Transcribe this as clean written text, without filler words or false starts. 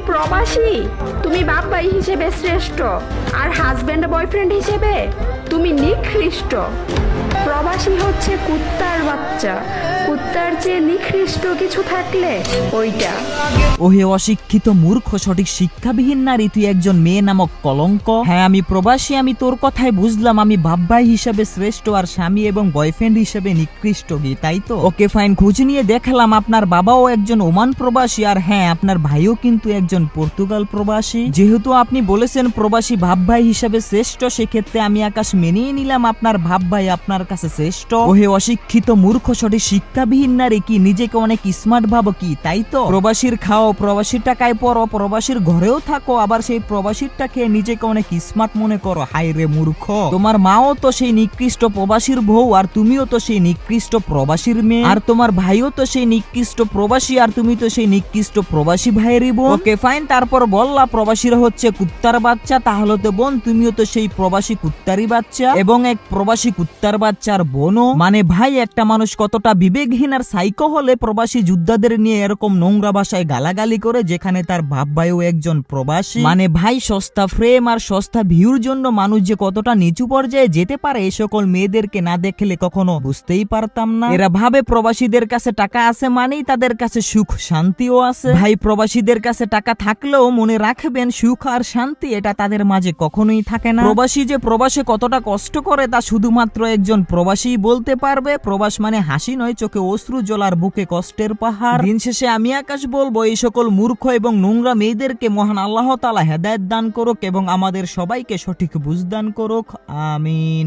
প্রবাসী, তুমি বাপ ভাই হিসেবে শ্রেষ্ঠ, আর হাজবেন্ড বয়ফ্রেন্ড হিসেবে তুমি নিকৃষ্ট। প্রবাসী হচ্ছে কুত্তার বাচ্চা, কুত্তার চেয়ে নিকৃষ্ট কিছু থাকলে ওইটা। ওহে অশিক্ষিত মূর্খ, সঠিক শিক্ষাবিহীন নারী, তুই একজন মেয়ে নামক কলঙ্ক। হ্যাঁ আমি প্রবাসী, আমি তোর কথাই বুঝলাম, আমি বাপ ভাই হিসেবে শ্রেষ্ঠ আর স্বামী এবং বয়ফ্রেন্ড হিসেবে নিকৃষ্ট, কি তাই তো? ওকে ফাইন, খোঁজ নিয়ে দেখলাম আপনার বাবাও একজন ওমান প্রবাসী, আর হ্যাঁ আপনার ভাইও কিন্তু একজন পর্তুগাল প্রবাসী। যেহেতু আপনি বলেছেন প্রবাসী বাপ ভাই হিসেবে শ্রেষ্ঠ, সেক্ষেত্রে আমি আকাশ মেনেই নিলাম আপনার বাপ ভাই আপনার কাছে শ্রেষ্ঠ। ওহে অশিক্ষিত মূর্খ, সঠিক শিক্ষাবিহীন নারী, কি নিজেকে অনেক স্মার্ট ভাবো, কি তাই তো? প্রবাসীর খাও, প্রবাসীর টাকায় পড়ো, প্রবাসীর ঘরেও থাকো, আবার সেই প্রবাসীরটা খেয়ে নিজেকে অনেক স্মার্ট মনে করো। হাই রে মূর্খ, তোমার মাও তো সেই নিকৃষ্ট প্রবাসীর বউ, আর তুমিও তো সেই নিকৃষ্ট প্রবাসীর মেয়ে, আর তোমার ভাইও তো সেই নিকৃষ্ট প্রবাসী, আর তুমি তো সেই নিকৃষ্ট প্রবাসী ভাইয়েরই বোন। ওকে ফাইন, তারপর বললা প্রবাসীরা হচ্ছে কুত্তার বাচ্চা, তাহলে তো বোন তুমিও তো সেই প্রবাসী কুত্তারই বাচ্চা এবং এক প্রবাসী কুত্তার বাচ্চার বোনও। মানে ভাই, একটা মানুষ কতটা বিবেকহীন আর সাইকো হলে প্রবাসী যোদ্ধাদের নিয়ে এরকম নোংরা ভাষায় গালাগালি করে, যেখানে তার বাপ ভাইও একজন প্রবাসী। মানে ভাই, সস্তা ফ্রেম আর সস্তা ভিউর জন্য মানুষ যে কতটা নিচু পর্যায়ে যেতে পারে, এই সকল মেয়েদেরকে না দেখলে কখনো বুঝতেই পারতাম না। এরা ভাবে প্রবাসীদের কাছে টাকা আছে মানেই তাদের কাছে সুখ শান্তিও আছে। ভাই, প্রবাসীদের কাছে টাকা থাকলেও মনে রাখবেন, সুখ আর শান্তি এটা তাদের মাঝে কখনোই থাকে না। প্রবাসী যে প্রবাসে কতটা কষ্ট করে তা শুধুমাত্র একজন প্রবাসী বলতে পারবে। প্রবাস মানে হাসি নয়, চোখে অশ্রু জল আর বুকে কষ্টের পাহাড়। দিন শেষে আমি আকাশ বলবো, এই সকল মূর্খ এবং নোংরা মেয়েদেরকে মহান আল্লাহ তাআলা হেদায়েত দান করুক এবং আমাদের সবাইকে সঠিক বুঝ দান করুক। আমিন।